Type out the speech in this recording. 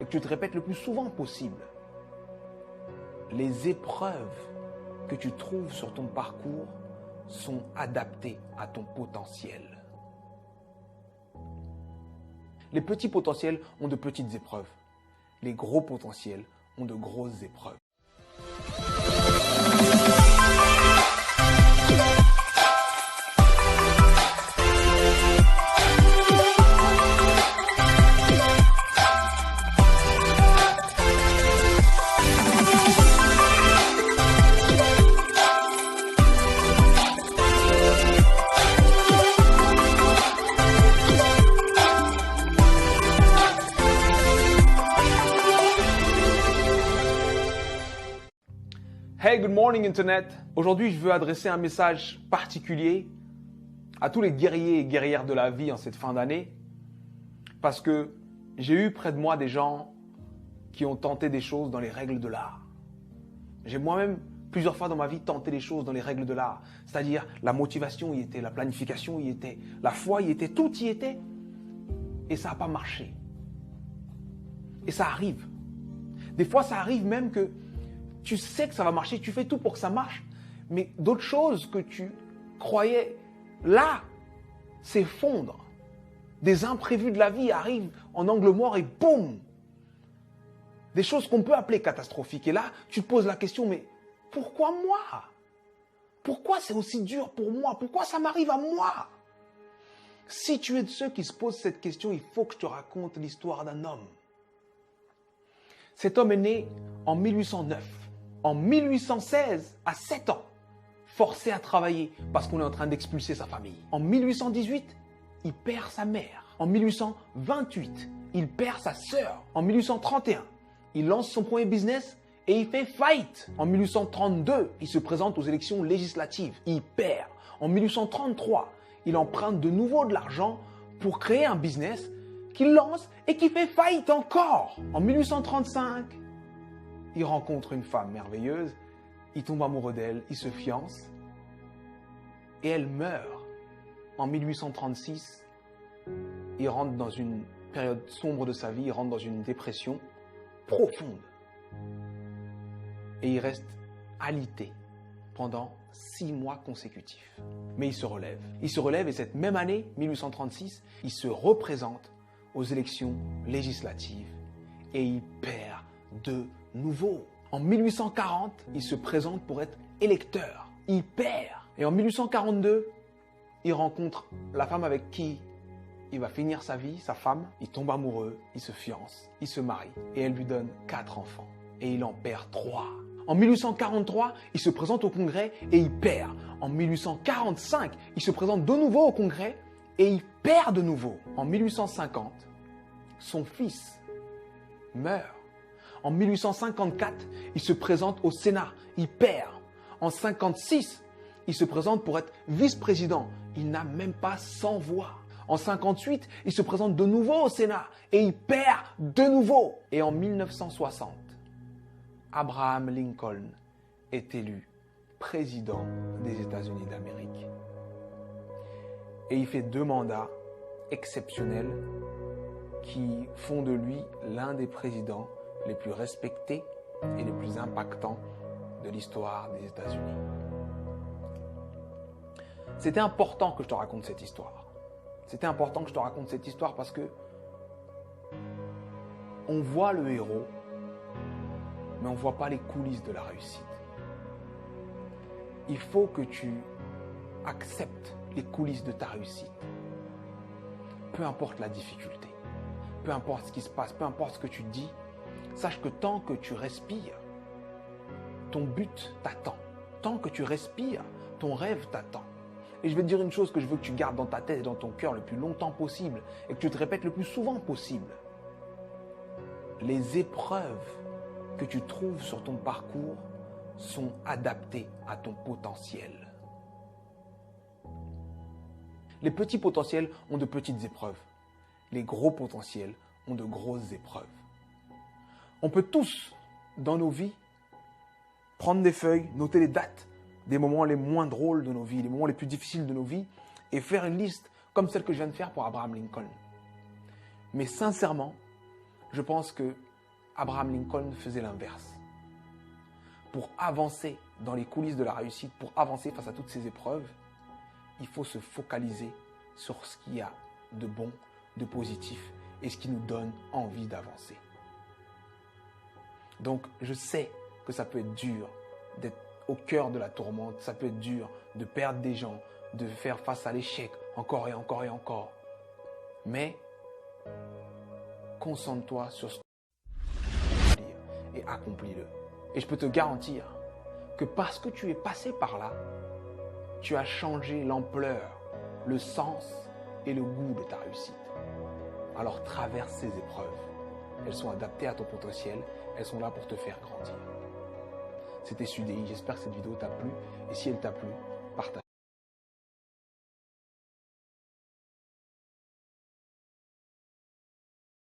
que tu te répètes le plus souvent possible. Les épreuves que tu trouves sur ton parcours sont adaptées à ton potentiel. Les petits potentiels ont de petites épreuves. Les gros potentiels ont de grosses épreuves. Hey, good morning Internet! Aujourd'hui, je veux adresser un message particulier à tous les guerriers et guerrières de la vie en cette fin d'année parce que j'ai eu près de moi des gens qui ont tenté des choses dans les règles de l'art. J'ai moi-même plusieurs fois dans ma vie tenté des choses dans les règles de l'art, c'est-à-dire la motivation y était, la planification y était, la foi y était, tout y était et ça n'a pas marché. Et ça arrive. Des fois, ça arrive même que tu sais que ça va marcher, tu fais tout pour que ça marche, mais d'autres choses que tu croyais là s'effondrent. Des imprévus de la vie arrivent en angle mort et boum! Des choses qu'on peut appeler catastrophiques. Et là, tu te poses la question, mais pourquoi moi? Pourquoi c'est aussi dur pour moi? Pourquoi ça m'arrive à moi? Si tu es de ceux qui se posent cette question, il faut que je te raconte l'histoire d'un homme. Cet homme est né en 1809. En 1816, à 7 ans, forcé à travailler parce qu'on est en train d'expulser sa famille. En 1818, il perd sa mère. En 1828, il perd sa sœur. En 1831, il lance son premier business et il fait faillite. En 1832, il se présente aux élections législatives. Il perd. En 1833, il emprunte de nouveau de l'argent pour créer un business qu'il lance et qui fait faillite encore. En 1835, il rencontre une femme merveilleuse, il tombe amoureux d'elle, il se fiance et elle meurt. En 1836, il rentre dans une période sombre de sa vie, il rentre dans une dépression profonde et il reste alité pendant 6 mois consécutifs. Mais il se relève. Il se relève et cette même année, 1836, il se représente aux élections législatives et il perd de nouveau. En 1840, il se présente pour être électeur. Il perd. Et en 1842, il rencontre la femme avec qui il va finir sa vie, sa femme. Il tombe amoureux, il se fiance, il se marie et elle lui donne 4 enfants. Et il en perd 3. En 1843, il se présente au Congrès et il perd. En 1845, il se présente de nouveau au Congrès et il perd de nouveau. En 1850, son fils meurt. En 1854, il se présente au Sénat, il perd. En 1956, il se présente pour être vice-président. Il n'a même pas 100 voix. En 1958, il se présente de nouveau au Sénat et il perd de nouveau. Et en 1960, Abraham Lincoln est élu président des États-Unis d'Amérique. Et il fait 2 mandats exceptionnels qui font de lui l'un des présidents les plus respectés et les plus impactants de l'histoire des États-Unis. C'était important que je te raconte cette histoire. C'était important que je te raconte cette histoire parce que on voit le héros, mais on ne voit pas les coulisses de la réussite. Il faut que tu acceptes les coulisses de ta réussite. Peu importe la difficulté, peu importe ce qui se passe, peu importe ce que tu dis, sache que tant que tu respires, ton but t'attend. Tant que tu respires, ton rêve t'attend. Et je vais te dire une chose que je veux que tu gardes dans ta tête et dans ton cœur le plus longtemps possible et que tu te répètes le plus souvent possible. Les épreuves que tu trouves sur ton parcours sont adaptées à ton potentiel. Les petits potentiels ont de petites épreuves. Les gros potentiels ont de grosses épreuves. On peut tous, dans nos vies, prendre des feuilles, noter les dates des moments les moins drôles de nos vies, les moments les plus difficiles de nos vies, et faire une liste comme celle que je viens de faire pour Abraham Lincoln. Mais sincèrement, je pense que Abraham Lincoln faisait l'inverse. Pour avancer dans les coulisses de la réussite, pour avancer face à toutes ces épreuves, il faut se focaliser sur ce qu'il y a de bon, de positif et ce qui nous donne envie d'avancer. Donc, je sais que ça peut être dur d'être au cœur de la tourmente, ça peut être dur de perdre des gens, de faire face à l'échec encore et encore et encore. Mais, concentre-toi sur ce que tu veux et accomplis-le. Et je peux te garantir que parce que tu es passé par là, tu as changé l'ampleur, le sens et le goût de ta réussite. Alors traverse ces épreuves. Elles sont adaptées à ton potentiel, elles sont là pour te faire grandir. C'était Sudei, j'espère que cette vidéo t'a plu. Et si elle t'a plu,